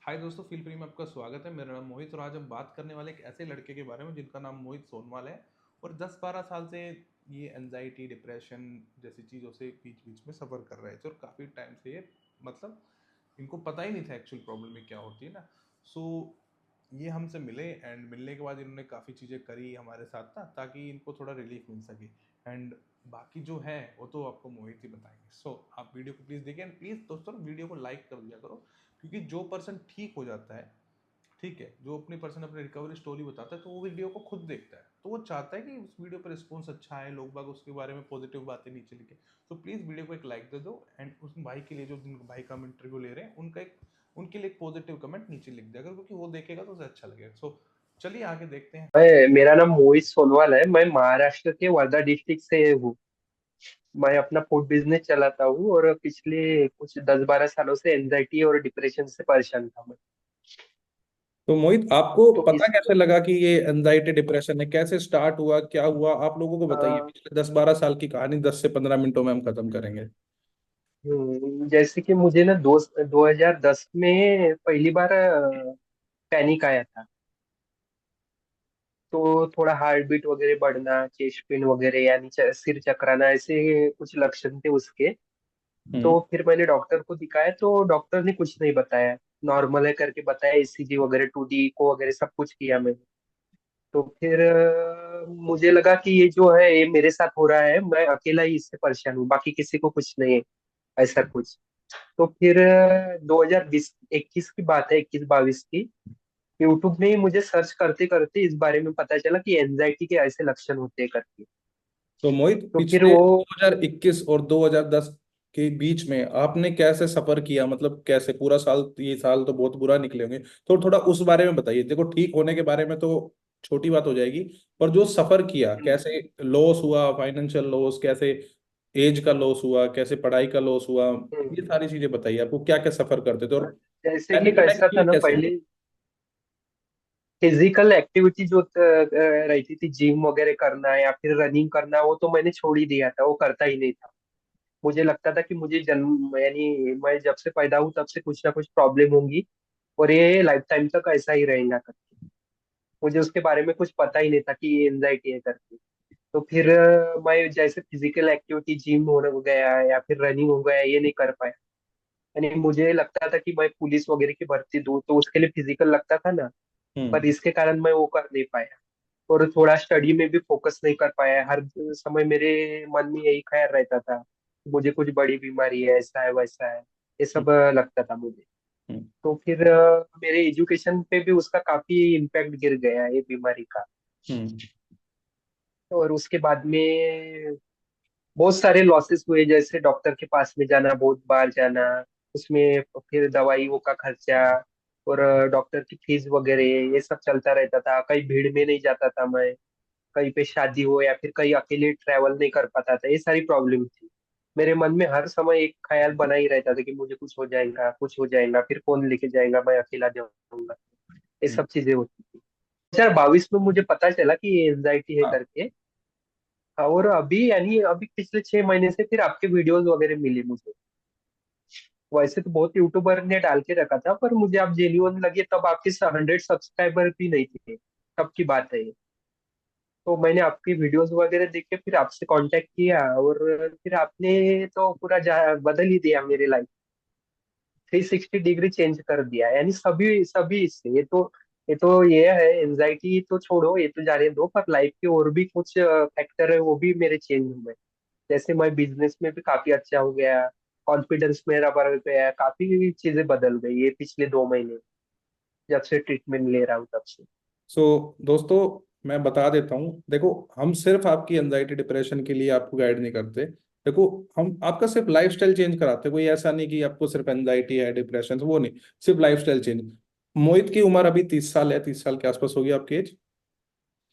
हाय दोस्तों, feel free में आपका स्वागत है। मेरा नाम मोहित और आज हम बात करने वाले एक ऐसे लड़के के बारे में जिनका नाम मोहित सोनवाल है और 10-12 साल से ये एनजाइटी डिप्रेशन जैसी चीज़ों से बीच बीच में सफ़र कर रहे थे और काफ़ी टाइम से ये मतलब इनको पता ही नहीं था एक्चुअल प्रॉब्लम में क्या होती है ना। सो ये हमसे मिले एंड मिलने के बाद इन्होंने काफ़ी चीज़ें करी हमारे साथ ना, ताकि इनको थोड़ा रिलीफ मिल सके। एंड बाकी जो है वो तो आपको मोहित ही बताएंगे। सो आप वीडियो को प्लीज़ देखिए एंड प्लीज़ दोस्तों वीडियो को लाइक कर दिया करो, क्योंकि जो पर्सन ठीक हो जाता है, ठीक है, जो अपनी पर्सन अपनी रिकवरी स्टोरी बताता है तो वो वीडियो को खुद देखता है, तो वो चाहता है कि उस वीडियो पर रिस्पॉन्स अच्छा है, लोग बाग उसके बारे में पॉजिटिव बातें नीचे लिखे। तो प्लीज़ वीडियो को एक लाइक दे दो एंड उस भाई के लिए, जो जिन भाई का हम इंटरव्यू ले रहे हैं, उनके लिए एक पॉजिटिव कमेंट नीचे लिख दिया करो, क्योंकि वो देखेगा तो उसे अच्छा लगेगा। सो चलिए आगे देखते हैं। मेरा नाम मोहित सोनवाल है। मैं महाराष्ट्र के वर्धा डिस्ट्रिक्ट से हूँ। मैं अपना फूड बिजनेस चलाता हूँ और पिछले कुछ 10-12 सालों से एंजाइटी और डिप्रेशन से परेशान था मैं। तो मोहित, आपको तो पता इस कैसे लगा कि ये एंजाइटी डिप्रेशन है? कैसे स्टार्ट हुआ, क्या हुआ? आप लोगों को बताइए। अ, पिछले 10-12 साल की कहानी 10 से 15 मिनटों में हम खत्म करेंगे। जैसे कि मुझे ना 2010 में पहली बार पैनिक आया था। तो थोड़ा हार्ट बीट वगैरह बढ़ना, चेस्ट पेन वगैरह, यानी सिर चकराना, ऐसे कुछ लक्षण थे उसके। हम्म। तो फिर मैंने डॉक्टर को दिखाया तो डॉक्टर ने कुछ नहीं बताया। नॉर्मल है करके बताया, ईसीजी वगैरह, 2D को वगैरह सब कुछ किया मैंने। तो फिर मुझे लगा कि ये जो है ये मेरे साथ हो रहा है, मैं अकेला ही इससे परेशान हूँ, बाकी किसी को कुछ नहीं है ऐसा कुछ। तो फिर 2020 21 की बात है, 21-22 की। यूट्यूब में ही मुझे सर्च करते करते इस बारे में पता चला कि एनजाइटी के ऐसे लक्षण होते हैं करके। तो मोहित, तो फिर पिछले वो 2021 और 2010 के बीच में आपने कैसे सफर किया? मतलब कैसे पूरा साल, ये साल तो बहुत बुरा निकले होंगे, तो थोड़ा उस बारे में बताइए। देखो, ठीक होने के बारे में तो छोटी बात हो जाएगी, पर जो सफर किया, कैसे लॉस हुआ, फाइनेंशियल लॉस कैसे, एज का लॉस हुआ कैसे, पढ़ाई का लॉस हुआ, ये सारी चीजें बताइए। आपको क्या क्या सफर करते थे और जैसे कि पैनिक अटैक कैसा था ठीक ना, कैसे हुआ? पहले फिजिकल एक्टिविटी जो रहती थी, जिम वगैरह करना या फिर रनिंग करना, वो तो मैंने छोड़ ही दिया था, वो करता ही नहीं था। मुझे लगता था कि मुझे जन्म यानी मैं जब से पैदा हूँ तब से कुछ ना कुछ प्रॉब्लम होंगी और ये लाइफ टाइम तक ऐसा ही रहेगा करके। मुझे उसके बारे में कुछ पता ही नहीं था कि ये एंजाइटी है करके। तो फिर मैं जैसे फिजिकल एक्टिविटी, जिम हो गया या फिर रनिंग हो गया, ये नहीं कर पाया। यानी मुझे लगता था कि मैं पुलिस वगैरह की भर्ती दूँ तो उसके लिए फिजिकल लगता था ना, पर हम्म। इसके कारण मैं वो कर नहीं पाया। और थोड़ा स्टडी में भी फोकस नहीं कर पाया। हर समय मेरे मन में यही ख्याल रहता था, मुझे कुछ बड़ी बीमारी है, ऐसा है वैसा है, ये सब लगता था मुझे। हम्म। तो फिर मेरे एजुकेशन पे भी उसका काफी इम्पैक्ट गिर गया ये बीमारी का। हम्म। और उसके बाद में बहुत सारे लॉसेस हुए, जैसे डॉक्टर के पास में जाना, बहुत बार जाना, उसमें फिर दवाइयों का खर्चा और डॉक्टर की फीस वगैरह, ये सब चलता रहता था। कहीं भीड़ में नहीं जाता था मैं, कहीं पे शादी हो या फिर कहीं अकेले ट्रैवल नहीं कर पाता था। ये सारी प्रॉब्लम थी। मेरे मन में हर समय एक ख्याल बना ही रहता था कि मुझे कुछ हो जाएगा, कुछ हो जाएगा, फिर कौन लेके जाएगा, मैं अकेला जाऊंगा। ये हम्म। सब चीजें होती थी। 2022 में मुझे पता चला कि ये एंजाइटी है हाँ। करके। और अभी यानी अभी पिछले 6 महीने से फिर आपके वीडियोस वगैरह मिले मुझे। वैसे तो बहुत यूट्यूबर ने डाल के रखा था, पर मुझे आप जेन्युइन लगे तब। आपके 100 सब्सक्राइबर भी नहीं थे तब की बात है ये। तो मैंने आपकी वीडियोस वगैरह देख के फिर आपसे कांटेक्ट किया और फिर आपने तो पूरा बदल ही दिया मेरी लाइफ। 360 डिग्री चेंज कर दिया, यानी सभी सभी इससे। ये है, एंजाइटी तो छोड़ो, ये तो जाने दो, पर लाइफ के और भी कुछ फैक्टर है, वो भी मेरे चेंज हुए। जैसे मैं बिजनेस में भी काफी अच्छा हो गया, कॉन्फिडेंस मेरा बढ़ गया, काफी चीजें बदल गई ये पिछले 2 महीने, जब से ट्रीटमेंट ले रहा हूँ तब से। दोस्तों, मैं बता देता हूँ। देखो, हम सिर्फ आपकी एंजाइटी डिप्रेशन के लिए आपको गाइड नहीं करते। देखो, हम आपका सिर्फ लाइफस्टाइल चेंज कराते हैं। कोई ऐसा नहीं कि आपको सिर्फ एंजाइटी है, डिप्रेशन, वो नहीं। सिर्फ लाइफस्टाइल चेंज। मोहित की उम्र अभी 30 साल है, 30 साल के आसपास होगी आपकी एज।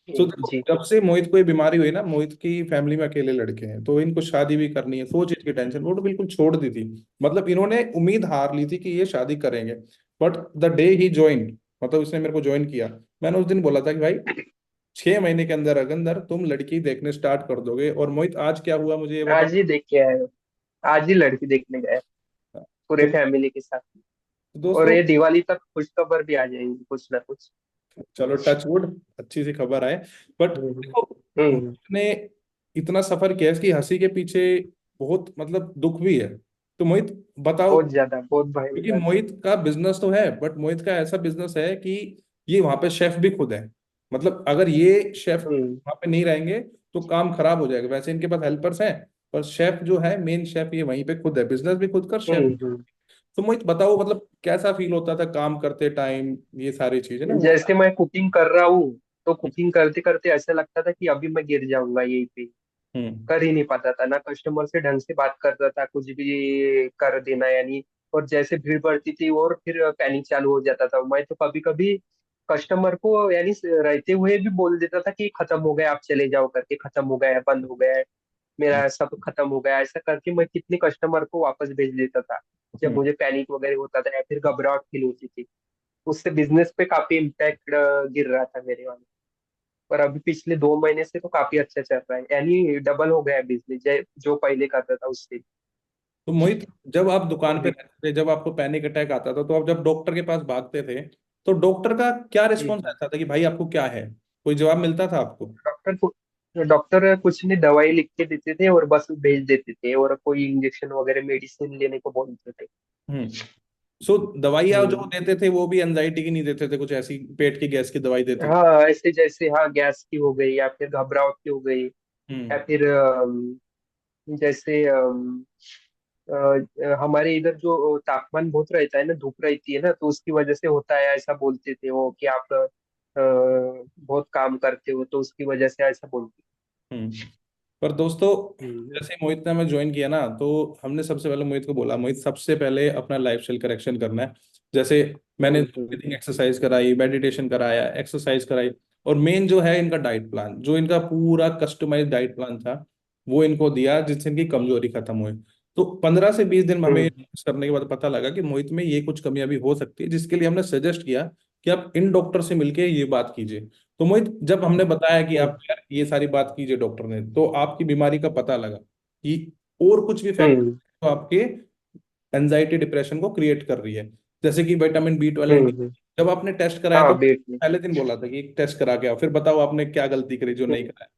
तो देखो, जी। जब से मोहित को ये बीमारी हुई ना, मोहित की फैमिली में अकेले लड़के हैं, तो इनको शादी भी करनी है, सो चीज की टेंशन, वो तो बिल्कुल छोड़ दी थी। मतलब इन्होंने उम्मीद हार ली थी कि ये शादी करेंगे। But the day he joined, मतलब इसने मेरे को ज्वाइन किया, मैंने उस दिन बोला था कि भाई, 6 महीने के अंदर अंदर तुम लड़की देखने स्टार्ट कर दोगे। और मोहित, आज क्या हुआ मुझे ये बताओ। आज ही देख के आए हो? आज ही लड़की देखने गए पूरे तो फैमिली के साथ? तो और दोस्तों, ये दिवाली तक खुशखबर भी आ जाएंगी कुछ ना कुछ। चलो टच वुड, अच्छी सी खबर आए। बट हम्म देखो, हम्म। मोहित ने इतना सफर किया, इसकी हंसी के पीछे बहुत मतलब दुख भी है। तो मोहित बताओ, बहुत ज्यादा, बहुत क्योंकि भयंकर। मोहित का बिजनेस तो है, बट मोहित का ऐसा बिजनेस है कि ये वहां पे शेफ भी खुद है। मतलब अगर ये शेफ हम्म वहां पे नहीं रहेंगे तो काम खराब हो जाएगा। वैसे इनके पास हेल्पर्स हैं, पर शेफ जो है, मेन शेफ, ये वहीं पे खुद है, बिजनेस भी खुद कर, शेफ। हम्म। तो मोहित बताओ, मतलब कैसा फील होता था काम करते टाइम, ये सारी चीजें ना वो। जैसे मैं कुकिंग कर रहा हूँ, तो कुकिंग करते करते ऐसा लगता था कि अभी मैं गिर जाऊंगा यहीं पे। हम्म। कर ही नहीं पाता था ना, कस्टमर से ढंग से बात करता था, कुछ भी कर देना यानी। और जैसे भीड़ बढ़ती थी और फिर पैनिक चालू हो जाता था। मैं तो कभी कभी कस्टमर को यानी रहते हुए भी बोल देता था कि खत्म हो गया, आप चले जाओ करके, खत्म हो गया है, बंद हो गया है, मेरा सब खत्म हो गया है। ऐसा करके मैं कितने कस्टमर को वापस भेज देता था जब हम्म। मुझे पैनिक वगैरह होता था या फिर घबराहट फील होती थी। उससे बिजनेस पे काफी इम्पैक्ट गिर रहा था मेरे वाले। पर अभी पिछले 2 महीने से तो काफी अच्छा चल रहा है, यानी डबल हो गया है बिजनेस जो पहले करता था उससे। तो मोहित, जब आप दुकान पे अभी रहते थे, जब आपको पैनिक अटैक आता था, तो आप जब डॉक्टर के पास भागते थे, तो डॉक्टर का क्या रिस्पॉन्स रहता था कि भाई आपको क्या है? कोई जवाब मिलता था आपको? डॉक्टर को डॉक्टर कुछ नहीं, दवाई लिख के देते थे और बस भेज देते थे, और कोई इंजेक्शन वगैरह मेडिसिन लेने को बोलते थे। हम्म। सो दवाइयाँ जो हम्म। देते थे वो भी एंजाइटी की नहीं देते थे, कुछ ऐसी पेट की गैस की दवाई देते थे? हाँ, ऐसे जैसे हाँ गैस की हो गई या फिर घबराहट की हो गई, या हम्म। फिर जैसे हमारे इधर जो तापमान बहुत रहता है ना, धूप रहती है ना, तो उसकी वजह से होता है ऐसा बोलते थे वो कि आप बहुत काम करते हो तो उसकी वजह से ऐसा बोलते हम्म। पर दोस्तों, हैं। जैसे मोहित ने हमें ज्वाइन किया ना, तो हमने सबसे पहले मोहित को बोला, मोहित सबसे पहले अपना लाइफस्टाइल करेक्शन करना है। जैसे मैंने हम्म ब्रीथिंग एक्सरसाइज कराई, मेडिटेशन कराया, एक्सरसाइज कराई, और मेन जो है इनका डाइट प्लान, जो इनका पूरा कस्टमाइज डाइट प्लान था, वो इनको दिया, जिससे इनकी कमजोरी खत्म हुई। तो 15 से 20 दिन में हमें हम्म करने के बाद पता लगा कि मोहित में ये कुछ कमियां भी हो सकती है, जिसके लिए हमने सजेस्ट किया कि आप इन डॉक्टर से मिलके ये बात कीजिए। तो मोहित, जब हमने बताया कि हम्म आप यार ये सारी बात कीजिए डॉक्टर ने, तो आपकी बीमारी का पता लगा कि और कुछ भी फैक्टर हम्म तो आपके एंजाइटी डिप्रेशन को क्रिएट कर रही है, जैसे कि विटामिन B12 एंड डी। हम्म। जब आपने टेस्ट कराया हाँ, तो वेट में। पहले दिन बोला था कि एक टेस्ट करा के आओ, फिर बताओ आपने क्या गलती करी जो नहीं हम्म। कराया?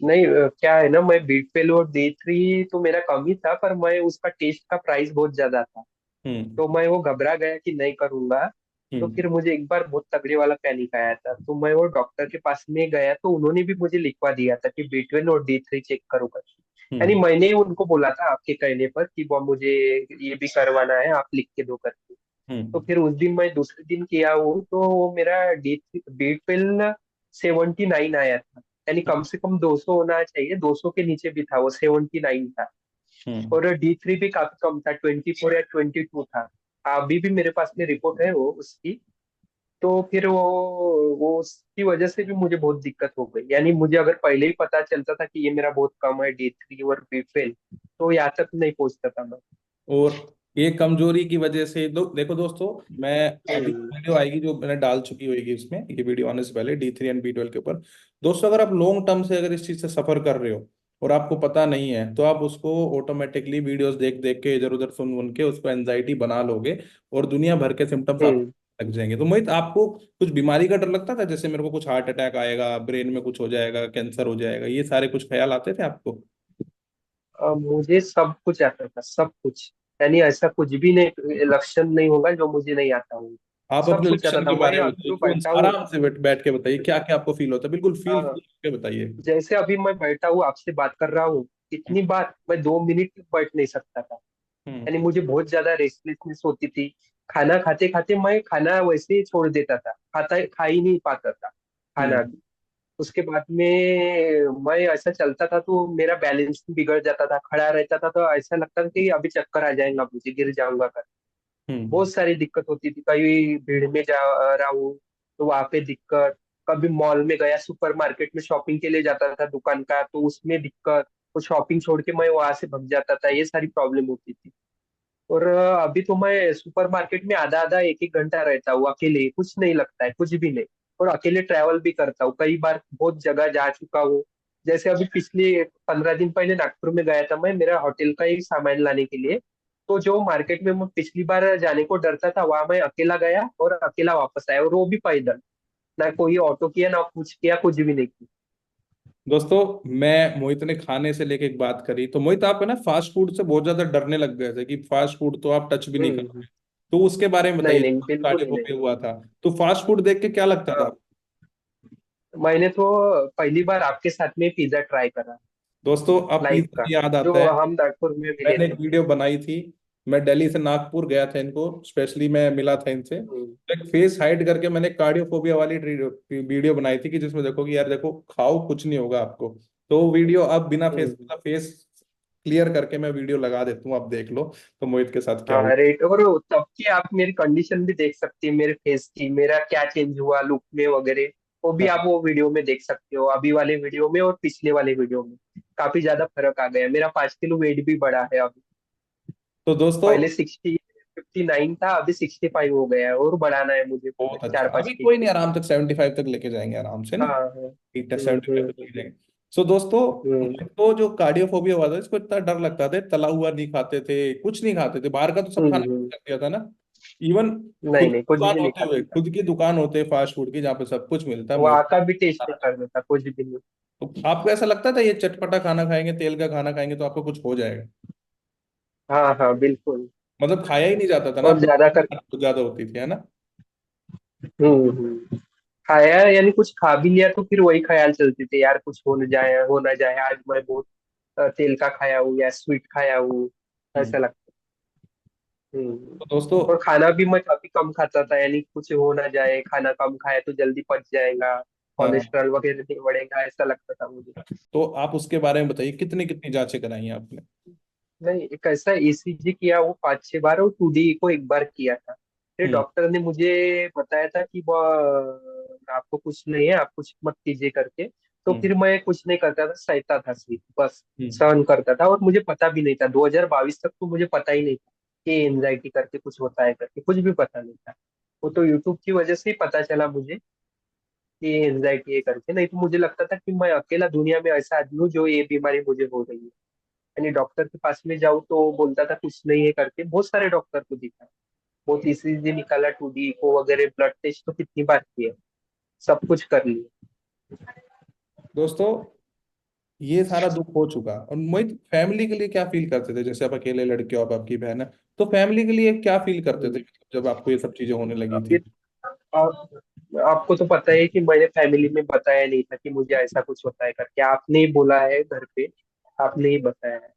नहीं, क्या है ना, मैं बीट और D3 तो मेरा कम ही था, पर मैं उसका टेस्ट का प्राइस बहुत ज्यादा था, हम्म। तो मैं वो घबरा गया कि नहीं करूंगा। तो हम्म। फिर मुझे एक बार बहुत तगड़े वाला पैनिक आया था, तो मैं वो डॉक्टर के पास में गया, तो उन्होंने भी मुझे लिखवा दिया था कि B12 और D3 चेक करो करके। यानी हम्म। मैंने ही उनको बोला था आपके कहने पर कि वो मुझे ये भी करवाना है, आप लिख के दो करके। तो हम्म। फिर उस दिन मैं दूसरे दिन किया हूँ, तो वो मेरा B12 79 आया था। यानी कम से कम 200 होना चाहिए, 200 के नीचे भी था, वो 79 था। हम्म। और D3 भी काफी कम था, 24 या 22 था। अभी भी मेरे पास में रिपोर्ट है वो उसकी। तो फिर वो उसकी वजह से भी मुझे बहुत दिक्कत हो गई। यानी मुझे अगर पहले ही पता चलता था कि ये मेरा बहुत कम है D3 और B12, तो यहाँ तक नहीं पहुंचता था मैं। और ये कमजोरी की वजह से देखो दोस्तों, मैं अभी हम्म वीडियो आएगी जो मैंने डाल चुकी होगी इसमें, ये वीडियो आने से पहले D3 एंड B12 के ऊपर। दोस्तों, अगर आप लॉन्ग टर्म से अगर इस चीज से सफर कर रहे हो और आपको पता नहीं है, तो आप उसको ऑटोमेटिकली वीडियोस देख देख के, इधर उधर सुन सुन के उसको एंजाइटी बना लोगे, और दुनिया भर के सिम्टम्स आपको हम्म। लग जाएंगे। तो मोहित, आपको कुछ बीमारी का डर लगता था, जैसे मेरे को कुछ हार्ट अटैक आएगा, ब्रेन में कुछ हो जाएगा, कैंसर हो जाएगा, ये सारे कुछ ख्याल आते थे आपको? मुझे सब कुछ आता था, सब कुछ। यानी ऐसा कुछ भी नहीं, लक्षण नहीं होगा जो मुझे नहीं आता होगा। आप सब अपने कुछ आता लक्षण था। के मैं बारे में अभी बताइए, जो कौन बैठा हूँ, आराम से बैठ के बताइए, क्या क्या आपको फील होता है, बिल्कुल फील हाँ, के बताइए। जैसे अभी मैं बैठा हूँ आपसे बात कर रहा हूँ, इतनी बात मैं 2 मिनट तक बैठ नहीं सकता था। हम्म। यानी मुझे बहुत ज्यादा रेस्टलेसनेस होती थी। खाना खाते खाते मैं खाना वैसे ही छोड़ देता था, खा ही नहीं पाता था खाना हम्म। भी। उसके बाद में मैं ऐसा चलता था तो मेरा बैलेंस बिगड़ जाता था, खड़ा रहता था तो ऐसा लगता था कि अभी चक्कर आ जाएगा, मुझे गिर जाऊंगा कर। हम्म। बहुत सारी दिक्कत होती थी, कभी भीड़ में जा रहा हूँ तो वहां पे दिक्कत, कभी मॉल में गया, सुपर मार्केट में शॉपिंग के लिए जाता था दुकान का, तो उसमें दिक्कत। वो शॉपिंग छोड़ के मैं वहां से भग जाता था, ये सारी प्रॉब्लम होती थी। और अभी तो मैं सुपर मार्केट में आधा आधा एक एक घंटा रहता हूँ अकेले, कुछ नहीं लगता है, कुछ भी नहीं। और अकेले ट्रैवल भी करता हूँ, कई बार बहुत जगह जा चुका हूँ। जैसे अभी पिछले 15 दिन पहले नागपुर में गया था मैं, मेरा होटल का ही सामान लाने के लिए। तो जो मार्केट में मैं पिछली बार जाने को डरता था, वहां मैं अकेला गया और अकेला वापस आया, और वो भी पैदल। ना कोई ऑटो किया, ना कुछ किया, कुछ भी नहीं किया। दोस्तों, मैं मोहित ने खाने से लेके एक बात करी, तो मोहित आप है ना फास्ट फूड से बहुत ज्यादा डरने लग गए थे कि फास्ट फूड तो आप टच भी नहीं हम्म। करोगे। तो उसके बारे में नहीं बताइए, नहीं, बिल्कुल ही नहीं। कार्डियोफोबिया हुआ था तो फास्ट फूड देख के क्या लगता था? हाँ, मैंने तो पहली बार आपके साथ में पिज्जा ट्राई करा, दोस्तों, अब लाइव पिज्जा का, से याद आता जो है, हम नागपुर में मिले मैंने थे। एक वीडियो बनाई थी। मैं दिल्ली से नागपुर गया था, इनको स्पेशली मैं मिला था इनसे। हम्म। एक फेस हाइड करके मैंने कार्डियोफोबिया वाली वीडियो बनाई थी कि जिसमें देखो कि यार देखो, खाओ कुछ नहीं होगा आपको। तो वीडियो अब बिना फेस, हम्म। फेस क्लियर करके मैं वीडियो लगा देता हूँ, आप देख लो तो मोहित के साथ क्या हुआ। हाँ, रेट और तब की आप मेरी कंडीशन भी देख सकती है, मेरे फेस की, मेरा क्या चेंज हुआ लुक में वगैरह। वो भी हाँ, आप वो वीडियो में देख सकते हो, अभी वाले वीडियो में और पिछले वाले वीडियो में। काफी ज्यादा फर्क आ गया है, मेरा 5 किलो वेट भी बढ़ा है अभी। तो दोस्तों, पहले 59 था, अभी 65 हो गया है, और बढ़ाना है मुझे बहुत अच्छा, चार पाँच अभी कोई के नहीं, आराम तक 75 तक लेके जाएंगे आराम से ना। हाँ हाँ। 75 तक ले जाएंगे। सो दोस्तों, हम्म। मुझे तो जो कार्डियोफोबिया हुआ था इसको इतना डर लगता था, तला हुआ नहीं खाते थे, कुछ नहीं खाते थे, बाहर का तो सब खाना हम्म। बंद कर दिया था ना। इवन खुद नहीं की नहीं, कुछ दुकान भी नहीं होते हुए, खाता था। खुद की दुकान होते फास्ट फूड की जहाँ पे सब कुछ मिलता है, वहाँ का भी टेस्ट नहीं मोहित। करना था, कुछ भी नहीं। तो आपको ऐसा लगता था ये चटपटा खाना खाएंगे, तेल का खाना खाएंगे तो आपको कुछ हो जाएगा? हाँ हाँ, बिल्कुल। मतलब खाया ही नहीं जाता था ना, और आपको ज्यादा कर। बहुत ज्यादा होती थी है ना। खाया यानी कुछ खा भी लिया तो फिर वही ख्याल चलते थे, यार कुछ हो ना जाए, आज मैं बहुत तेल का खाया हूँ या स्वीट खाया हूँ, हम्म। ऐसा लगता। हम्म। तो दोस्तों, और खाना भी मैं काफी कम खाता था, यानी कुछ हो ना जाए, खाना कम खाया तो जल्दी पच जाएगा, हाँ, कोलेस्ट्रॉल वगैरह नहीं बढ़ेगा, ऐसा लगता था मुझे। तो आप उसके बारे में बताइए, कितनी कितनी जांचें कराई हैं आपने? नहीं, एक ऐसा ईसीजी किया वो 5 6 बार, और 2D को एक बार किया था। फिर हम्म। डॉक्टर ने मुझे बताया था कि वो आपको कुछ नहीं है, आप कुछ मत कीजिए करके। तो हम्म। फिर मैं कुछ नहीं करता था, सहता था सिर्फ, बस हम्म। सहन करता था, और मुझे पता भी नहीं था 2022 तक, तो मुझे पता ही नहीं था कि एंजाइटी करके कुछ होता है करके, कुछ भी पता नहीं था। वो तो यूट्यूब की वजह से ही पता चला मुझे कि एंजाइटी है करके, नहीं तो मुझे लगता था कि मैं अकेला दुनिया में ऐसा आदमी हूँ जो ये बीमारी मुझे हो रही है। यानी डॉक्टर के पास में जाऊँ तो वो बोलता था कुछ नहीं है करके, बहुत सारे डॉक्टर को दिखा, बहुत ईसीजी निकाला, 2D को वगैरह, ब्लड टेस्ट तो कितनी बार किए, सब कुछ कर लिया। दोस्तों, ये सारा दुख हो चुका, और मोहित फैमिली के लिए क्या फील करते थे? जैसे आप अकेले लड़के हो, आप आपकी बहन है, तो फैमिली के लिए क्या फील करते थे हम्म। जब आपको ये सब चीजें होने लगी अभी थी? आपको तो पता है कि मैंने फैमिली में बताया नहीं था कि मुझे ऐसा कुछ होता है करके, आपने ही बोला है घर पे, आपने ही बताया है,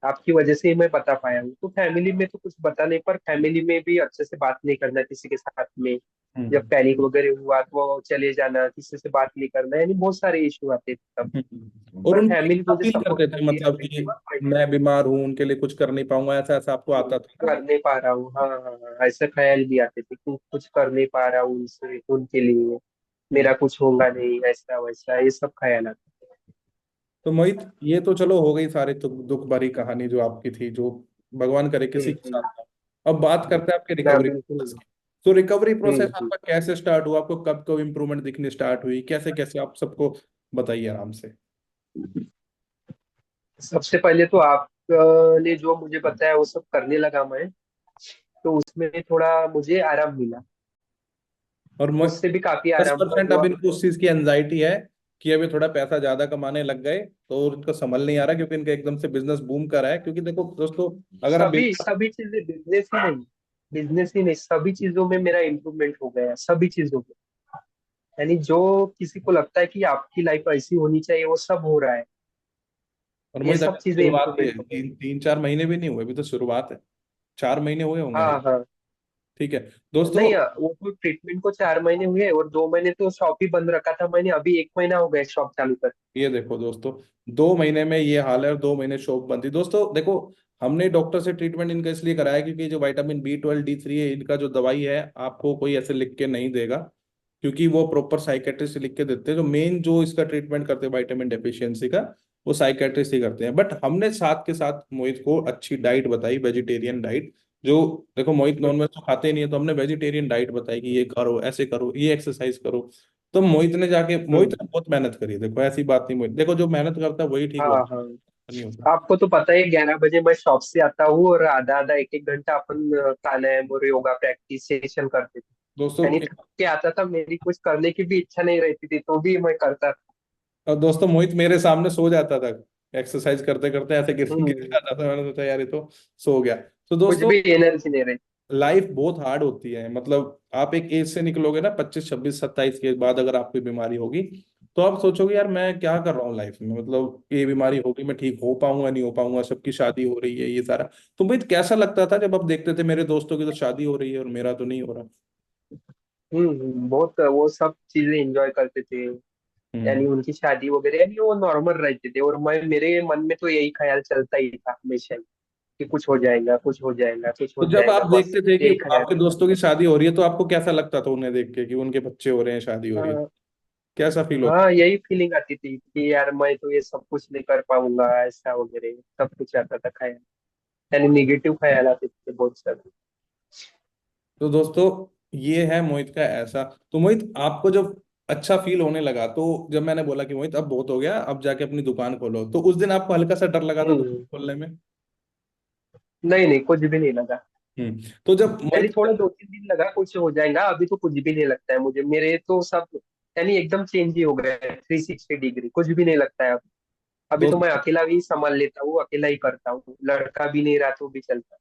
आपकी वजह से ही मैं बता पाया हूँ। तो फैमिली में तो कुछ बता नहीं, पर फैमिली में भी अच्छे से बात नहीं करना किसी के साथ में। जब हम्म। पैनिक वगैरह हुआ तो चले जाना, किसी से बात नहीं करना, यानी बहुत सारे इशू आते थे तब। और पर उनको फैमिली क्या मुझे फील सपोर्ट करते थे, करती है मतलब अभी भी, कि मैं बीमार हूँ, उनके लिए कुछ कर नहीं पाऊंगा, ऐसा ऐसा आपको आता था ना? कर नहीं पा रहा हूँ, हाँ हाँ हाँ, ऐसे ख्याल भी आते थे कि कुछ कर नहीं पा रहा हूँ उनसे, उनके लिए हम्म। मेरा कुछ होगा नहीं, ऐसा वैसा, ये सब ख्याल आते तो मोहित, ये तो चलो हो गई सारी दुख दुख भरी कहानी जो आपकी थी, जो भगवान करे थे। किसी के साथ ना। अब बात करते हैं आपके ना, रिकवरी बिल्कुल। प्रोसेस की। तो रिकवरी प्रोसेस हम्म। आपका कैसे स्टार्ट हुआ? आपको कब कब इम्प्रूवमेंट दिखनी स्टार्ट हुई, कैसे कैसे, आप सबको बताइए आराम से। सबसे पहले तो आप ने जो मुझे बताया वो सब करने लगा मैं, तो उसमें थोड़ा मुझे आराम मिला, और उससे भी काफी दस आराम हुआ परसेंट जो अब आप। इनको उस चीज की एंजाइटी है कि अभी थोड़ा पैसा ज्यादा कमाने लग गए, तो इनको संभल नहीं आ रहा, क्योंकि इनका एकदम से बिजनेस बूम कर रहा है। क्योंकि देखो दोस्तों, अगर आप सभी सभी चीजें, बिजनेस ही नहीं, सभी चीजों में मेरा इम्प्रूवमेंट हो गया, सभी चीजों में। यानी जो किसी को लगता है कि आपकी लाइफ ऐसी होनी चाहिए, वो सब हो रहा है। और ये मोहित, अभी सब तो चीजें शुरुआत ही इम्प्रूवमेंट है, हो गई। 3 4 महीने भी नहीं हुए, अभी तो शुरुआत है। 4 महीने हुए होंगे आई। हाँ हाँ। ठीक है दोस्तों। नहीं, वो तो ट्रीटमेंट को 4 महीने हुए, और 2 महीने तो शॉप ही बंद रखा था मैंने, अभी 1 महीना हो गया शॉप चालू कर। ये देखो दोस्तों, 2 महीने में ये हाल है, और 2 महीने शॉप बंद थी। दोस्तों देखो, हमने डॉक्टर से ट्रीटमेंट इनका इसलिए कराया क्योंकि जो विटामिन B12 D3 है, इनका जो दवाई है, आपको कोई ऐसे लिख के नहीं देगा, क्योंकि वो प्रॉपर साइकेट्रिस्ट लिख के देते हैं। जो मेन जो इसका ट्रीटमेंट करते हैं विटामिन डेफिशिएंसी का, वो साइकेट्रिस्ट ही करते हैं। बट हमने साथ के साथ मोहित को अच्छी डाइट बताई, वेजिटेरियन डाइट। जो देखो, मोहित नॉनवेज तो खाते ही नहीं है, तो हमने वेजिटेरियन डाइट बताई कि ये करो, ऐसे करो, ये एक्सरसाइज करो। तो मोहित ने जाके, मोहित हम्म। ने बहुत मेहनत करी है, देखो ऐसी बात नहीं, मोहित देखो जो मेहनत करता है वही ठीक हाँ होता हाँ। नहीं होता। आपको तो पता है 11 बजे मैं शॉप से आता हूँ और आधा आधा एक एक घंटा अपन प्राणायाम और योगा प्रैक्टिस सेशन करते थे। दोस्तों, यानी थक के आता था, मेरी कुछ करने की भी इच्छा नहीं रहती थी तो भी मैं करता था। और दोस्तों मोहित मेरे सामने सो जाता था एक्सरसाइज करते करते, ऐसे गिर गिर हम्म। जाता था। मैंने सोचा यार ये तो सो गया। तो कुछ दोस्तों, भी एनर्जी नहीं रहती। लाइफ बहुत हार्ड होती है। मतलब आप एक एज से निकलोगे ना, 25 26 27 के बाद अगर आपको बीमारी होगी, तो आप सोचोगे यार मैं क्या कर रहा हूँ लाइफ में। मतलब ये बीमारी होगी, मैं ठीक हो पाऊंगा नहीं हो पाऊंगा, सबकी शादी हो रही है ये सारा। तो भाई कैसा लगता था जब आप देखते थे मेरे दोस्तों की तो शादी हो रही है और मेरा तो नहीं हो रहा। बहुत वो सब चीजें एंजॉय करते थे। यानी हम्म। उनकी शादी वगैरह यानी वो नॉर्मल रहते थे, और मैं मेरे मन में तो यही ख्याल चलता ही था हमेशा ही कि कुछ हो जाएगा, कुछ हो जाएगा, कुछ हो तो जब जाएगा, आप बस देखते थे कि यही ख्याल। आपके दोस्तों की शादी हो रही है, तो आपको कैसा लगता था उन्हें देख के कि उनके बच्चे हो रहे हैं, शादी हो रही है? हाँ। कैसा फील होता? हाँ, यही फीलिंग आती थी कि यार मैं तो ये सब कुछ नहीं कर पाऊंगा, ऐसा वगैरह सब कुछ आता था ख्याल। यानी निगेटिव ख्याल आते थे बहुत सारे। तो दोस्तों, ये है मोहित का ऐसा। तो मोहित आपको जब अच्छा फील होने लगा, तो जब मैंने बोला कि मोहित अब बहुत हो गया, अब जाके अपनी दुकान खोलो, तो उस दिन आपको हल्का सा डर लगा था दुकान हम्म। खोलने में? नहीं नहीं, कुछ भी नहीं लगा। तो जब यानी मोहित, थोड़ा 2 3 दिन लगा कुछ हो जाएगा, अभी तो कुछ भी नहीं लगता है मुझे, मेरे तो सब यानी एकदम चेंज ही हो गया है 360 डिग्री, कुछ भी नहीं लगता है अब। अभी तो दोस्त मैं अकेला भी संभाल लेता हूँ, अकेला ही करता हूँ, लड़का भी नहीं रहा तो भी चलता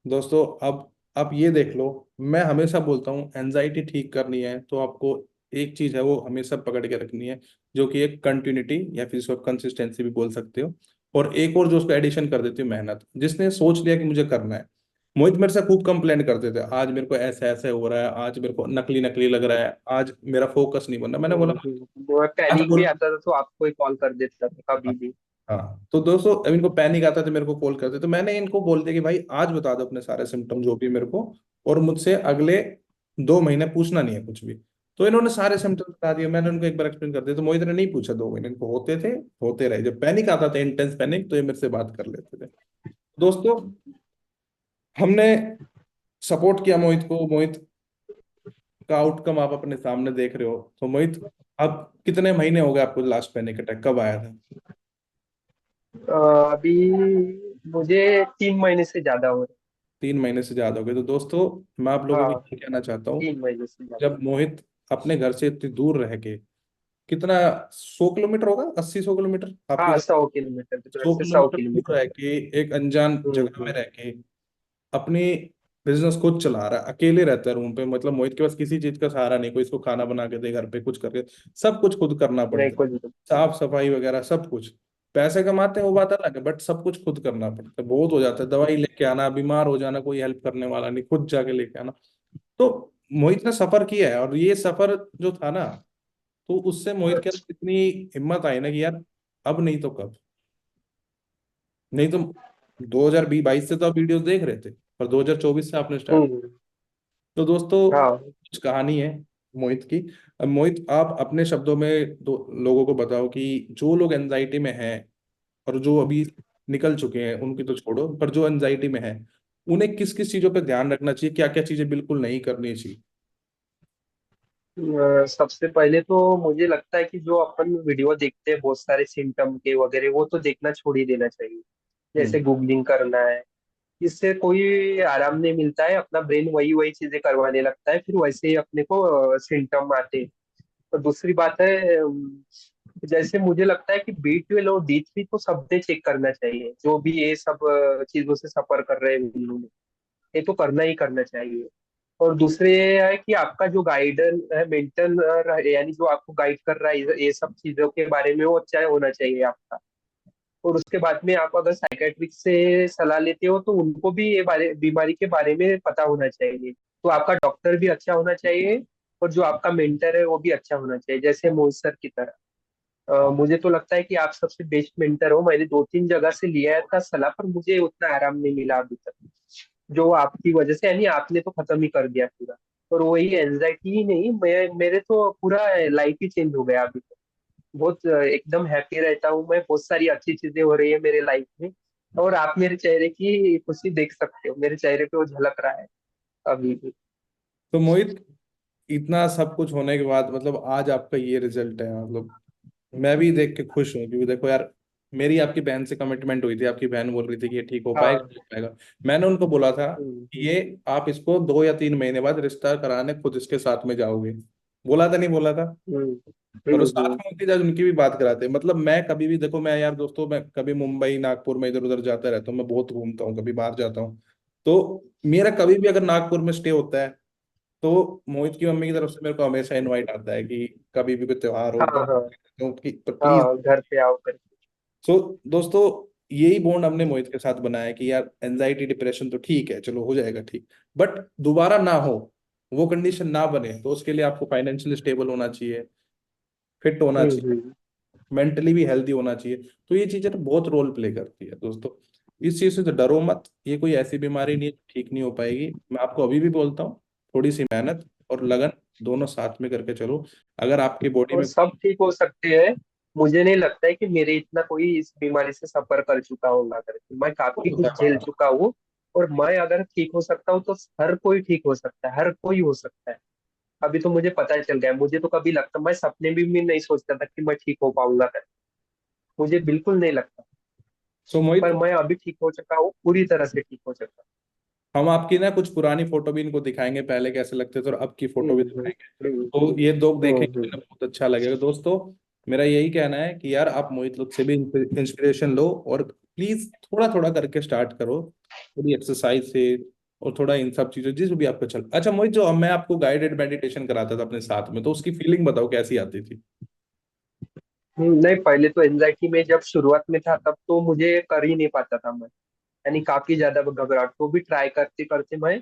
दोस्तों, अब आप ये देख लो, मैं हमेशा बोलता हूँ एनजाइटी ठीक करनी है तो आपको एक चीज है वो हमेशा पकड़ के रखनी है, जो कि एक कंटिन्यूटी या फिर इसको कंसिस्टेंसी भी बोल सकते हो। और एक और जो उसको एडिशन कर देती हूँ, मेहनत। जिसने सोच लिया कि मुझे करना है, मोहित मेरे से खूब कंप्लेंट करते थे, आज मेरे को ऐसे ऐसे हो रहा है, आज मेरे को नकली नकली लग रहा है, आज मेरा फोकस नहीं बन रहा। मैंने बोला वो आज पैनिक भी बोल। आता था तो आपको ही कॉल कर देता था कभी भी। हाँ, तो दोस्तों अब इनको पैनिक आता था, मेरे को कॉल करते, तो मैंने इनको बोल दिया कि भाई आज बता दो अपने सारे सिम्टम जो भी मेरे को, और मुझसे अगले 2 महीने पूछना नहीं है कुछ भी। तो इन्होंने सारे सिम्टम्स बता दिए, मैंने उनको एक बार एक्सप्लेन कर दिया, तो मोहित ने नहीं पूछा 2 महीने, इनको होते थे, होते रहे। जब पैनिक आता था, इंटेंस पैनिक, तो ये मेरे से बात कर लेते थे। दोस्तों, हमने सपोर्ट किया मोहित को। मोहित का आउटकम आप अपने सामने देख रहे हो। तो मोहित, अब कितने महीने हो गए आपको लास्ट पैनिक अटैक कब आया था? अभी मुझे 3 महीने से ज्यादा हो रहा 3 महीने से ज्यादा हो गए। तो दोस्तों, मैं आप है। लोगों को हाँ, ये कहना चाहता हूँ, 3 महीने से ज्यादा। जब मोहित अपने घर से इतनी दूर रह के, कितना, 100 किलोमीटर होगा, 80 100 किलोमीटर आपके हाँ, घर, 100 किलोमीटर घर सौ से सौ किलोमीटर दूर किलोमीटर रह के, एक अनजान जगह में हम्म। रह के अपनी बिजनेस खुद चला रहा है, अकेले रहता है रूम पे। मतलब मोहित के पास किसी चीज का सहारा नहीं, कोई इसको खाना बना के दे घर पे, कुछ करके सब कुछ खुद करना नहीं, पड़ता है। कुछ नहीं। साफ सफाई वगैरह सब कुछ। पैसे कमाते हैं वो बात अलग है, बट सब कुछ खुद करना पड़ता है, बहुत हो जाता है। दवाई लेके आना, बीमार हो जाना, कोई हेल्प करने वाला नहीं, खुद जाके लेके आना। तो मोहित ने सफर किया है, और ये सफर जो था ना, तो उससे मोहित के अंदर इतनी हिम्मत आई ना कि यार अब नहीं तो कब। नहीं तो 2022 से तो आप वीडियोस देख रहे थे, और 2024 से आपने स्टार्ट। हम्म। तो दोस्तों, हाँ। कुछ कहानी है मोहित की। अब मोहित, आप अपने शब्दों में दो लोगों को बताओ कि जो लोग एंजाइटी में हैं, और जो अभी निकल चुके हैं उनकी तो छोड़ो, पर जो एंजाइटी में है, उन्हें किस किस चीजों पे ध्यान रखना चाहिए, क्या क्या चीजें बिल्कुल नहीं करनी चाहिए? सबसे पहले तो मुझे लगता है कि जो अपन वीडियो देखते हैं बहुत सारे सिम्टम के वगैरह, वो तो देखना छोड़ ही देना चाहिए। जैसे हम्म। गूगलिंग करना है, इससे कोई आराम नहीं मिलता है, अपना ब्रेन वही वही चीजें करवाने लगता है, फिर वैसे ही अपने को सिम्टम आते हैं। और दूसरी बात है, जैसे मुझे लगता है कि B12 और D3 तो सबने चेक करना चाहिए, जो भी ये सब चीजों से सफर कर रहे हैं उन्होंने, ये तो करना ही करना चाहिए। और दूसरे ये है कि आपका जो गाइडर है, मेंटर, यानी जो आपको गाइड कर रहा है ये सब चीजों के बारे में, वो अच्छा होना चाहिए आपका। और उसके बाद में आप अगर साइकेट्रिस्ट से सलाह लेते हो तो उनको भी ये बारे बीमारी के बारे में पता होना चाहिए। तो आपका डॉक्टर भी अच्छा होना चाहिए, और जो आपका मेंटर है वो भी अच्छा होना चाहिए, जैसे मोहित सर की तरह। मुझे तो लगता है कि आप सबसे बेस्ट मेंटर हो, मैंने 2 3 जगह से लिया था सलाह, पर मुझे उतना आराम नहीं मिला अभी तक, जो आपकी वजह से, यानी आपने तो खत्म ही कर दिया पूरा। और वही एनजाइटी ही नहीं, मैं मेरे तो पूरा लाइफ ही चेंज हो गया अभी तो। बहुत एकदम हैप्पी रहता हूँ मैं, बहुत सारी अच्छी चीजें हो रही है मेरे लाइफ में। और आप मेरे चेहरे की खुशी देख सकते हो, मेरे चेहरे पे वो झलक रहा है अभी भी। तो मोहित, इतना सब कुछ होने के बाद, मतलब आज आपका ये रिजल्ट है, मतलब मैं भी देख के खुश हूँ, क्योंकि देखो यार, मेरी आपकी बहन से कमिटमेंट हुई थी, आपकी बहन बोल रही थी कि ये ठीक हो पाएगा, हाँ। ठीक हो पाएगा। मैंने उनको बोला था कि हम्म। ये आप इसको 2 या 3 महीने बाद रिश्ता कराने खुद इसके साथ में जाओगे। बोला था नहीं बोला था? हम्म। और वो हम्म। साथ में होती जज उनकी भी बात कराते। मतलब मैं कभी भी देखो, मैं यार दोस्तों, मैं कभी मुंबई नागपुर में इधर उधर जाता रहता हूँ, मैं बहुत घूमता हूँ, कभी बाहर जाता हूँ। तो मेरा कभी भी अगर नागपुर में स्टे होता है, तो मोहित की मम्मी की तरफ से मेरे को हमेशा इनवाइट आता है कि कभी भी कोई त्योहार हो हाँ हाँ। तो प्लीज। हाँ, घर पे आओ करके। सो दोस्तों, यही बॉन्ड हमने मोहित के साथ बनाया है कि यार एनजाइटी डिप्रेशन तो ठीक है, चलो हो जाएगा ठीक, बट दोबारा ना हो, वो कंडीशन ना बने, तो उसके लिए आपको फाइनेंशियली स्टेबल होना चाहिए, फिट होना चाहिए, हम्म। मेंटली भी हेल्दी होना चाहिए। तो ये चीजें तो बहुत रोल प्ले करती है दोस्तों। इस चीज से तो डरो मत, ये कोई ऐसी बीमारी नहीं है जो ठीक नहीं हो पाएगी। मैं आपको अभी भी बोलता हूँ, थोड़ी सी मेहनत और लगन दोनों साथ में करके चलो। अगर आपकी बॉडी और में सब ठीक हो सकते हैं। मुझे नहीं लगता है कि मेरे इतना कोई इस बीमारी से सफर कर चुका होगा करके, मैं काफी होता कुछ है झेल बाबा। चुका हूँ। और मैं अगर ठीक हो सकता हूँ तो हर कोई ठीक हो सकता है, हर कोई हो सकता है। अभी तो मुझे पता चल गया है। मुझे तो कभी लगता, मैं सपने में भी नहीं सोचता था कि मैं ठीक हो पाऊंगा करके। मुझे बिल्कुल नहीं लगता। सो मोहित, पर मैं अभी ठीक हो चुका हूँ, पूरी तरह से ठीक हो चुका हम आपकी ना कुछ पुरानी फोटो भी इनको दिखाएंगे, पहले कैसे लगते थे, और अब की हूँ। फोटो भी दिखाएंगे। हम्म। तो ये लोग देखेंगे तो हम्म। इन्हें बहुत अच्छा लगेगा दोस्तों। मेरा यही कहना है कि यार आप मोहित लोग से भी इंस्पिरेशन लो, और प्लीज थोड़ा थोड़ा करके स्टार्ट करो, थोड़ी एक्सरसाइज से, और थोड़ा इन सब चीजों जिस भी आपको चल। अच्छा मोहित, जो मैं आपको गाइडेड मेडिटेशन कराता था अपने साथ में, तो उसकी फीलिंग बताओ कैसी आती थी? नहीं, पहले तो एंजाइटी में जब शुरुआत में था तब तो मुझे कर ही नहीं पाता था मैं। यानी काफी ज्यादा घबराहट, तो भी ट्राई करते करते मैं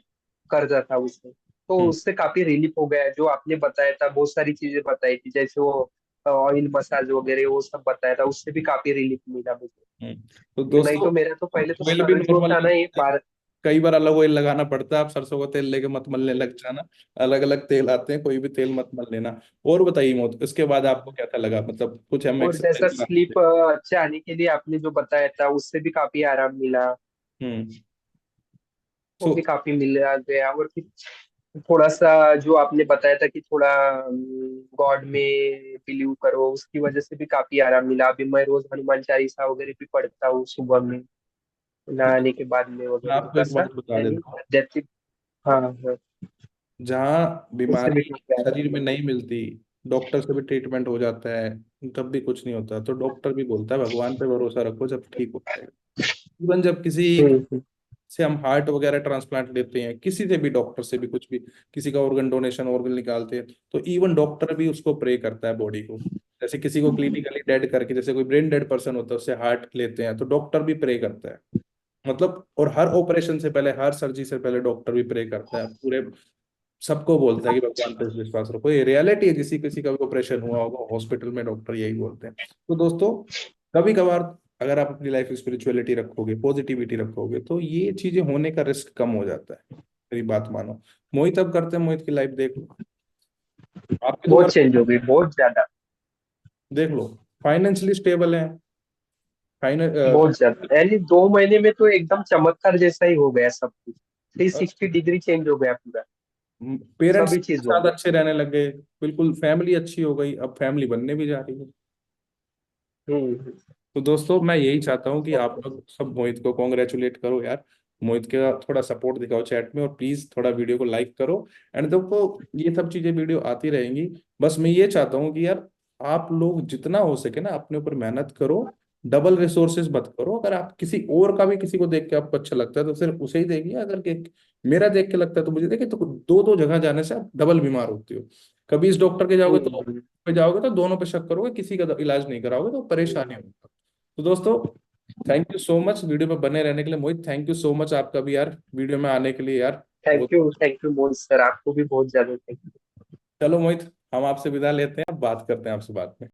कर जाता उससे। तो हम्म। उससे काफी रिलीफ हो गया। जो आपने बताया था, बहुत सारी चीजें बताई थी, जैसे वो ऑयल मसाज वगैरह वो सब बताया था, उससे भी काफी रिलीफ मिला मुझे। हम्म। तो ये नहीं दोस्तों, तो मेरा तो पहले तो ऑयल भी सर जो नॉर्मल था ना, नहीं ये है, बार। कई बार अलग ऑयल लगाना पड़ता है। आप सरसों का तेल लेके मत मलने लग जाना, अलग अलग तेल आते हैं, कोई भी तेल मत मल लेना। और बताइए मोहित, इसके बाद आपको कैसा लगा, मतलब कुछ हम और जैसा एक्सरसाइज कराते थे? स्लीप अच्छा आने के लिए आपने जो बताया था, उससे भी काफी आराम मिला। हम्म। वो सो भी काफी मिल गया। और फिर थोड़ा सा जो आपने बताया था कि थोड़ा गॉड में बिलीव करो, उसकी वजह से भी काफी आराम मिला। अभी मैं रोज हनुमान चालीसा वगैरह भी पढ़ता हूँ सुबह में, नहाने के बाद में मैं वगैरह, आपको थोड़ा एक सा बात बता यानी देता हूँ, आध्यात्मिक। हाँ हाँ। जहाँ उससे बीमारी भी काफी आराम शरीर में मिला। नहीं मिलती, डॉक्टर से भी ट्रीटमेंट हो जाता है, तब भी कुछ नहीं होता, तो डॉक्टर भी बोलता है भगवान पे भरोसा रखो, जब ठीक हो जाएगा। इवन जब किसी हम्म। से हम हार्ट वगैरह ट्रांसप्लांट लेते हैं, किसी से भी, डॉक्टर से भी कुछ भी, किसी का ऑर्गन डोनेशन, ऑर्गन निकालते हैं, तो इवन डॉक्टर भी उसको प्रे करता है बॉडी को। जैसे किसी को क्लिनिकली डेड करके, जैसे कोई ब्रेन डेड पर्सन होता है, उससे हार्ट लेते हैं, तो डॉक्टर भी प्रे करता है। मतलब, और हर ऑपरेशन से पहले, हर सर्जरी से पहले डॉक्टर भी प्रे करता है पूरे, सबको बोलता है कि भगवान पर विश्वास रखो। ये रियलिटी है, किसी किसी का भी ऑपरेशन हुआ होगा हॉस्पिटल में, डॉक्टर यही बोलते हैं। तो दोस्तों, कभी कभार अगर आप अपनी लाइफ में स्पिरिचुअलिटी रखोगे, पॉजिटिविटी रखोगे, तो ये चीजें होने का रिस्क कम हो जाता है। मेरी बात मानो। मोहित अब करते हैं, मोहित की लाइफ देख लो, आपकी तो बहुत वर्क, चेंज हो गई, बहुत ज्यादा। देख लो, फाइनेंशियली स्टेबल है, बहुत फाइनेंशियली, ज्यादा, यानी 2 महीने में तो एकदम चमत्कार जैसा ही हो गया सब कुछ। 360 डिग्री चेंज हो गया पूरा। पेरेंट्स सभी के चीजों साथ में। अच्छे रहने लग गए, बिल्कुल फैमिली अच्छी हो गई, अब फैमिली बनने भी जा रही है। हम्म। तो दोस्तों, मैं यही चाहता हूँ कि आप बहुत। लोग सब मोहित को कॉन्ग्रेचुलेट करो यार, मोहित का थोड़ा सपोर्ट दिखाओ चैट में, और प्लीज थोड़ा वीडियो को लाइक करो। एंड देखो, ये सब चीजें वीडियो आती रहेंगी। बस मैं ये चाहता हूँ कि यार आप लोग जितना हो सके ना अपने ऊपर मेहनत करो, डबल रिसोर्सेज मत करो। अगर आप किसी और का भी, किसी को देख के आपको अच्छा लगता है तो सिर्फ उसे ही देखिए, अगर मेरा देख के लगता है तो मुझे देखिए। तो दो दो जगह जाने से आप डबल बीमार होते हो। कभी इस डॉक्टर के जाओगे तो हम्म। पे जाओगे तो दोनों पे शक करोगे, किसी का इलाज नहीं कराओगे तो परेशानी होगी। तो दोस्तों, thank you so much video में बने रहने के लिए। मोहित, थैंक यू सो मच आपका भी यार, वीडियो में आने के लिए यार। बहुत, थैंक यू मोहित सर, आपको भी बहुत ज्यादा थैंक यू। चलो मोहित, हम आपसे विदा लेते हैं, अब बात करते हैं आपसे बाद में।